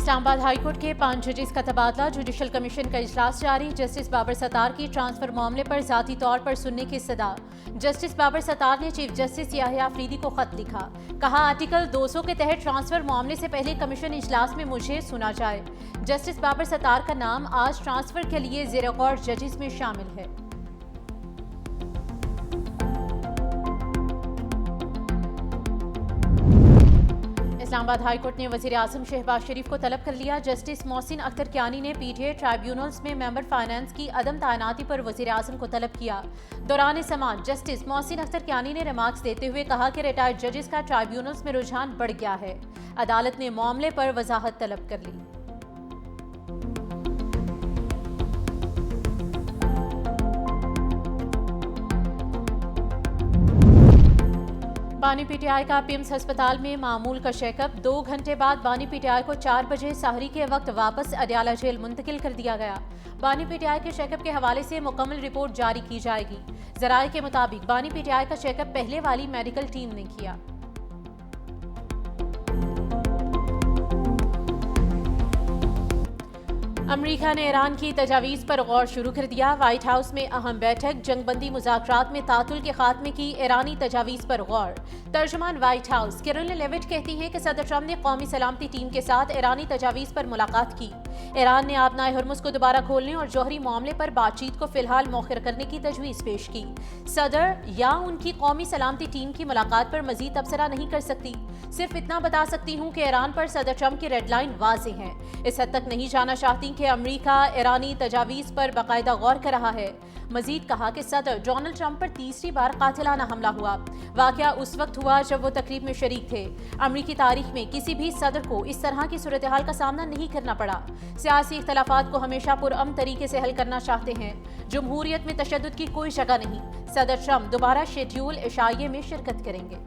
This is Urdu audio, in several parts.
اسلام آباد ہائی کورٹ کے 5 ججز کا تبادلہ، جوڈیشل کمیشن کا اجلاس جاری۔ جسٹس بابر ستار کی ٹرانسفر معاملے پر ذاتی طور پر سننے کی صدا۔ جسٹس بابر ستار نے چیف جسٹس یحییٰ آفریدی کو خط لکھا، کہا آرٹیکل 200 کے تحت ٹرانسفر معاملے سے پہلے کمیشن اجلاس میں مجھے سنا جائے۔ جسٹس بابر ستار کا نام آج ٹرانسفر کے لیے زیر غور ججز میں شامل ہے۔ اسلام آباد ہائی کورٹ نے وزیر اعظم شہباز شریف کو طلب کر لیا۔ جسٹس محسن اختر کیانی نے پی ٹی اے ٹرائیبیونلز میں ممبر فائنانس کی عدم تعیناتی پر وزیر اعظم کو طلب کیا۔ دوران سماعت جسٹس محسن اختر کیانی نے ریمارکس دیتے ہوئے کہا کہ ریٹائرڈ ججز کا ٹرائیبیونلز میں رجحان بڑھ گیا ہے۔ عدالت نے معاملے پر وضاحت طلب کر لی۔ بانی پی ٹی آئی کا پیمز ہسپتال میں معمول کا چیک اپ۔ 2 گھنٹے بعد بانی پی ٹی آئی کو 4 بجے سحری کے وقت واپس اڈیالہ جیل منتقل کر دیا گیا۔ بانی پی ٹی آئی کے چیک اپ کے حوالے سے مکمل رپورٹ جاری کی جائے گی۔ ذرائع کے مطابق بانی پی ٹی آئی کا چیک اپ پہلے والی میڈیکل ٹیم نے کیا۔ امریکہ نے ایران کی تجاویز پر غور شروع کر دیا۔ وائٹ ہاؤس میں اہم بیٹھک، جنگ بندی مذاکرات میں تعطل کے خاتمے کی ایرانی تجاویز پر غور۔ ترجمان وائٹ ہاؤس کیرولین لیوٹ کہتی ہیں کہ صدر ٹرمپ نے قومی سلامتی ٹیم کے ساتھ ایرانی تجاویز پر ملاقات کی۔ ایران نے آبنائے ہرمز کو دوبارہ کھولنے اور جوہری معاملے پر بات چیت کو فی الحال مؤخر کرنے کی تجویز پیش کی۔ صدر یا ان کی قومی سلامتی ٹیم کی ملاقات پر مزید تبصرہ نہیں کر سکتی۔ صرف اتنا بتا سکتی ہوں کہ ایران پر صدر ٹرمپ کی ریڈ لائن واضح ہے۔ اس حد تک نہیں جانا چاہتی کہ امریکہ ایرانی تجاویز پر باقاعدہ غور کر رہا ہے۔ مزید کہا کہ صدر ڈونلڈ ٹرمپ پر تیسری بار قاتلانہ حملہ ہوا۔ واقعہ اس وقت ہوا جب وہ تقریب میں شریک تھے۔ امریکی تاریخ میں کسی بھی صدر کو اس طرح کی صورتحال کا سامنا نہیں کرنا پڑا۔ سیاسی اختلافات کو ہمیشہ پرامن طریقے سے حل کرنا چاہتے ہیں۔ جمہوریت میں تشدد کی کوئی جگہ نہیں۔ صدر ٹرمپ دوبارہ شیڈیول عشائیے میں شرکت کریں گے۔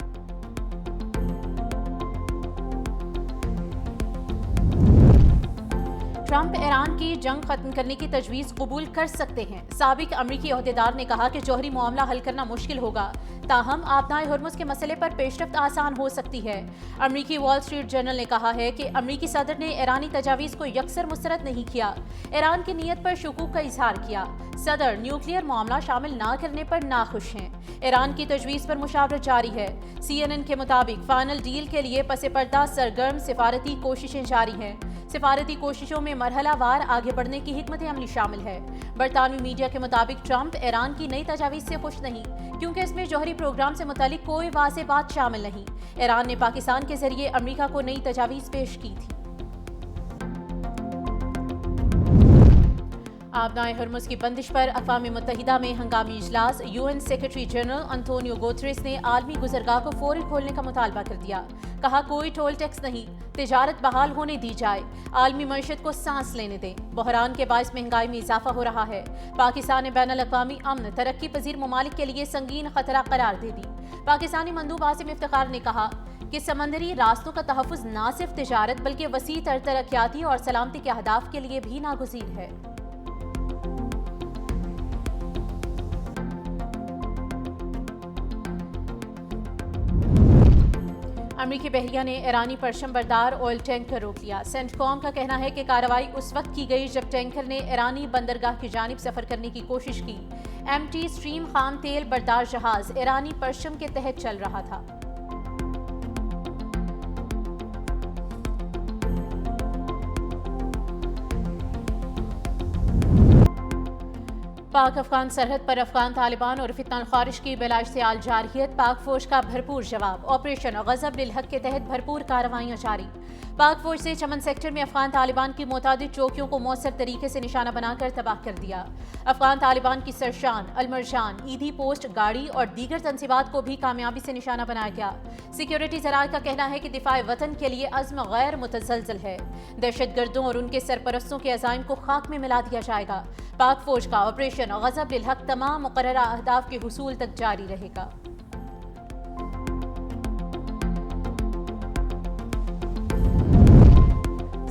ٹرمپ ایران کی جنگ ختم کرنے کی تجویز قبول کر سکتے ہیں۔ سابق امریکی عہدیدار نے کہا کہ جوہری معاملہ حل کرنا مشکل ہوگا، تاہم آبنائے ہرمز کے مسئلے پر پیش رفت آسان ہو سکتی ہے۔ امریکی وال اسٹریٹ جرنل نے کہا ہے کہ امریکی صدر نے ایرانی تجاویز کو یکسر مسترد نہیں کیا، ایران کی نیت پر شکوک کا اظہار کیا۔ صدر نیوکلیئر معاملہ شامل نہ کرنے پر ناخوش ہیں۔ ایران کی تجویز پر مشاورت جاری ہے۔ CNN کے مطابق فائنل ڈیل کے لیے پس پردہ سرگرم سفارتی کوششیں جاری ہیں۔ سفارتی کوششوں میں مرحلہ وار آگے بڑھنے کی حکمت عملی شامل ہے۔ برطانوی میڈیا کے مطابق ٹرمپ ایران کی نئی تجاویز سے خوش نہیں، کیونکہ اس میں جوہری پروگرام سے متعلق کوئی واضح بات شامل نہیں۔ ایران نے پاکستان کے ذریعے امریکہ کو نئی تجاویز پیش کی تھی۔ آبنائے ہرمز کی بندش پر اقوام متحدہ میں ہنگامی اجلاس۔ UN سیکرٹری جنرل انطونیو گوتریس نے عالمی گزرگاہ کو فوری کھولنے کا مطالبہ کر دیا۔ کہا کوئی ٹول ٹیکس نہیں، تجارت بحال ہونے دی جائے، عالمی معیشت کو سانس لینے دیں۔ بحران کے باعث مہنگائی میں اضافہ ہو رہا ہے۔ پاکستان نے بین الاقوامی امن ترقی پذیر ممالک کے لیے سنگین خطرہ قرار دے دی۔ پاکستانی مندوب عاصم افتخار نے کہا کہ سمندری راستوں کا تحفظ نہ صرف تجارت بلکہ وسیع تر ترقیاتی اور سلامتی کے اہداف کے لیے بھی ناگزیر ہے۔ امریکی بحریہ نے ایرانی پرچم بردار آئل ٹینکر روک لیا۔ سینٹ کام کا کہنا ہے کہ کارروائی اس وقت کی گئی جب ٹینکر نے ایرانی بندرگاہ کی جانب سفر کرنے کی کوشش کی۔ MT اسٹریم خام تیل بردار جہاز ایرانی پرچم کے تحت چل رہا تھا۔ پاک افغان سرحد پر افغان طالبان اور فتنہ الخارج کی بلا اشتعال جارحیت۔ پاک فوج کا بھرپور جواب۔ آپریشن غضب للحق کے تحت بھرپور کارروائیاں جاری۔ پاک فوج سے چمن سیکٹر میں افغان طالبان کی متعدد چوکیوں کو مؤثر طریقے سے نشانہ بنا کر تباہ کر دیا۔ افغان طالبان کی سرشان، المرجان، ایدھی پوسٹ گاڑی اور دیگر تنصیبات کو بھی کامیابی سے نشانہ بنایا گیا۔ سیکیورٹی ذرائع کا کہنا ہے کہ دفاع وطن کے لیے عزم غیر متزلزل ہے۔ دہشت گردوں اور ان کے سرپرستوں کے عزائم کو خاک میں ملا دیا جائے گا۔ پاک فوج کا آپریشن غضب للحق تمام مقررہ اہداف کے حصول تک جاری رہے گا۔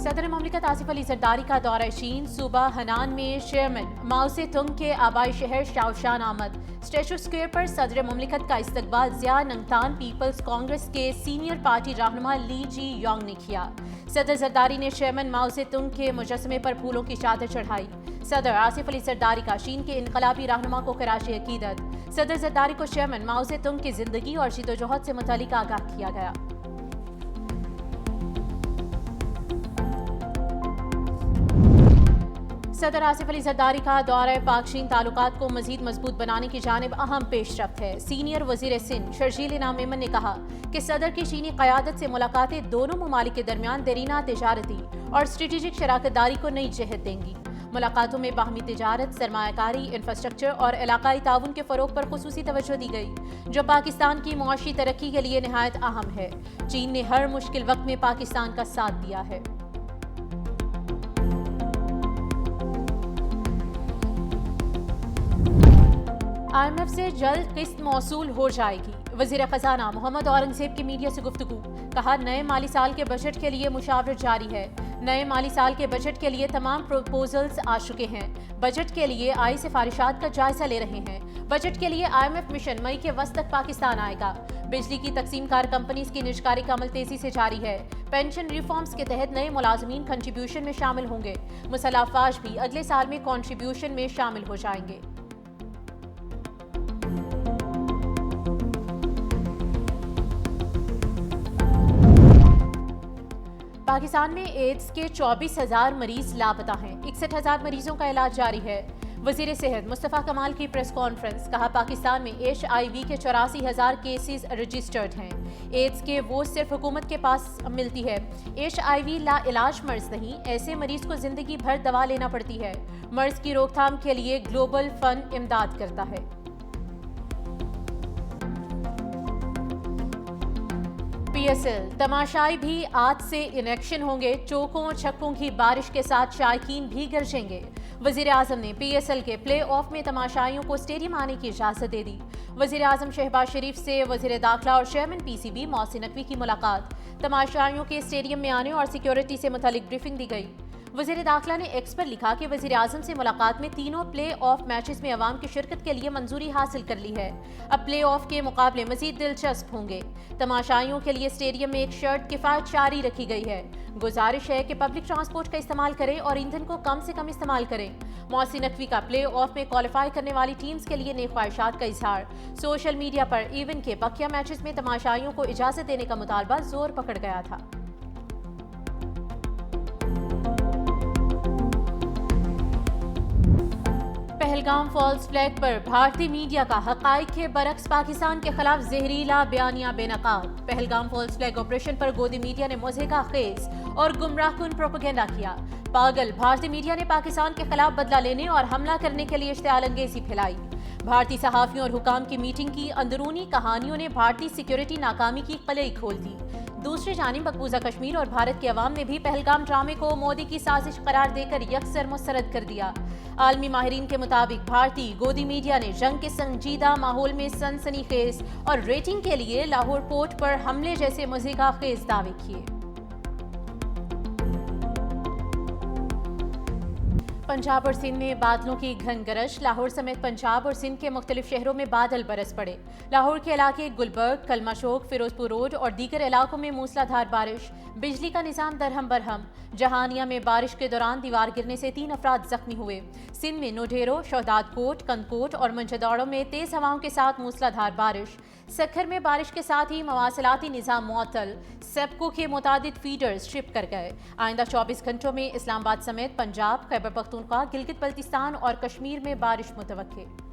صدر مملکت آصف علی زرداری کا دورہ چین، صوبہ ہنان میں چیئرمین ماؤ سے تنگ کے آبائی شہر شاوشان آمد۔ اسٹیچو اسکوائر پر صدر مملکت کا استقبال ضیاء ننگتان پیپلز کانگریس کے سینئر پارٹی رہنما لی جی یونگ نے کیا۔ صدر زرداری نے چیئرمین ماؤ سے تنگ کے مجسمے پر پھولوں کی چادر چڑھائی۔ صدر آصف علی زرداری کا چین کے انقلابی رہنما کو خراج عقیدت۔ صدر زرداری کو چیئرمین ماؤ سے تنگ کی زندگی اور جدوجہد سے متعلق آگاہ کیا گیا۔ صدر آصف علی زرداری کا دورہ پاک چین تعلقات کو مزید مضبوط بنانے کی جانب اہم پیش رفت ہے۔ سینئر وزیر سندھ شرجیل انعام میمن نے کہا کہ صدر کی چینی قیادت سے ملاقاتیں دونوں ممالک کے درمیان دیرینہ تجارتی اور اسٹریٹجک شراکت داری کو نئی جہت دیں گی۔ ملاقاتوں میں باہمی تجارت، سرمایہ کاری، انفراسٹرکچر اور علاقائی تعاون کے فروغ پر خصوصی توجہ دی گئی، جو پاکستان کی معاشی ترقی کے لیے نہایت اہم ہے۔ چین نے ہر مشکل وقت میں پاکستان کا ساتھ دیا ہے۔ آئی ایم ایف سے جلد قسط موصول ہو جائے گی۔ وزیر خزانہ محمد اورنگزیب کی میڈیا سے گفتگو، کہا نئے مالی سال کے بجٹ کے لیے مشاورت جاری ہے۔ نئے مالی سال کے بجٹ کے لیے تمام پروپوزلز آ چکے ہیں۔ بجٹ کے لیے آئی سفارشات کا جائزہ لے رہے ہیں۔ بجٹ کے لیے آئی ایم ایف مشن مئی کے وسط تک پاکستان آئے گا۔ بجلی کی تقسیم کار کمپنیز کی نجکاری کا عمل تیزی سے جاری ہے۔ پینشن ریفارمز کے تحت نئے ملازمین کنٹریبیوشن میں شامل ہوں گے۔ مسلح افواج بھی اگلے سال میں کنٹریبیوشن میں شامل ہو جائیں گے۔ پاکستان میں ایڈز کے 24,000 مریض لاپتہ ہیں۔ 61,000 مریضوں کا علاج جاری ہے۔ وزیر صحت مصطفیٰ کمال کی پریس کانفرنس، کہا پاکستان میں HIV کے 84,000 کیسز رجسٹرڈ ہیں۔ ایڈز کے وہ صرف حکومت کے پاس ملتی ہے۔ HIV لا علاج مرض نہیں، ایسے مریض کو زندگی بھر دوا لینا پڑتی ہے۔ مرض کی روک تھام کے لیے گلوبل فنڈ امداد کرتا ہے۔ PSL تماشائی بھی آج سے انیکشن ہوں گے۔ چوکوں چھکوں کی بارش کے ساتھ شائقین بھی گرجیں گے۔ وزیر اعظم نے PSL کے پلے آف میں تماشائیوں کو اسٹیڈیم آنے کی اجازت دے دی۔ وزیر اعظم شہباز شریف سے وزیر داخلہ اور چیئرمین PCB محسن نقوی کی ملاقات۔ تماشائیوں کے اسٹیڈیم میں آنے اور سیکیورٹی سے متعلق بریفنگ دی گئی۔ وزیر داخلہ نے ایکس پر لکھا کہ وزیر اعظم سے ملاقات میں تینوں پلے آف میچز میں عوام کی شرکت کے لیے منظوری حاصل کر لی ہے۔ اب پلے آف کے مقابلے مزید دلچسپ ہوں گے۔ تماشائیوں کے لیے اسٹیڈیم میں ایک شرط کفایت جاری رکھی گئی ہے۔ گزارش ہے کہ پبلک ٹرانسپورٹ کا استعمال کریں اور ایندھن کو کم سے کم استعمال کریں۔ محسن نقوی کا پلے آف میں کوالیفائی کرنے والی ٹیمز کے لیے نیک خواہشات کا اظہار۔ سوشل میڈیا پر ایونٹ کے بقیہ میچز میں تماشائیوں کو اجازت دینے کا مطالبہ زور پکڑ گیا تھا۔ پہلگام فالز فلیگ پر بھارتی میڈیا کا حقائق کے برعکس پاکستان کے خلاف زہریلا بیانیہ بے نقاب۔ پہلگام فالز فلیگ آپریشن پر گودی میڈیا نے مضحکہ خیز اور گمراہ کن پروپیگنڈا کیا۔ پاگل بھارتی میڈیا نے پاکستان کے خلاف بدلہ لینے اور حملہ کرنے کے لیے اشتعال انگیزی پھیلائی۔ بھارتی صحافیوں اور حکام کی میٹنگ کی اندرونی کہانیوں نے بھارتی سیکیورٹی ناکامی کی قلعی کھول دی۔ دوسری جانب مقبوضہ کشمیر اور بھارت کے عوام نے بھی پہلگام ڈرامے کو مودی کی سازش قرار دے کر یکسر مسترد کر دیا۔ عالمی ماہرین کے مطابق بھارتی گودی میڈیا نے جنگ کے سنجیدہ ماحول میں سنسنی خیز اور ریٹنگ کے لیے لاہور پورٹ پر حملے جیسے مضحکہ خیز دعوے کیے۔ پنجاب اور سندھ میں بادلوں کی گھن گرج۔ لاہور سمیت پنجاب اور سندھ کے مختلف شہروں میں بادل برس پڑے۔ لاہور کے علاقے گلبرگ، کلمہ شوق، فیروزپور روڈ اور دیگر علاقوں میں موسلا دھار بارش۔ بجلی کا نظام درہم برہم۔ جہانیہ میں بارش کے دوران دیوار گرنے سے 3 افراد زخمی ہوئے۔ سندھ میں نوڈیرو، شہداد کوٹ، کندکوٹ اور منجداڑوں میں تیز ہواؤں کے ساتھ موسلا دھار بارش۔ سکھر میں بارش کے ساتھ ہی مواصلاتی نظام معطل۔ سیپکو کے متعدد فیڈرز ٹرپ کر گئے۔ آئندہ 24 گھنٹوں میں اسلام آباد سمیت پنجاب، خیبر پختونخوا، گلگت بلتستان اور کشمیر میں بارش متوقع۔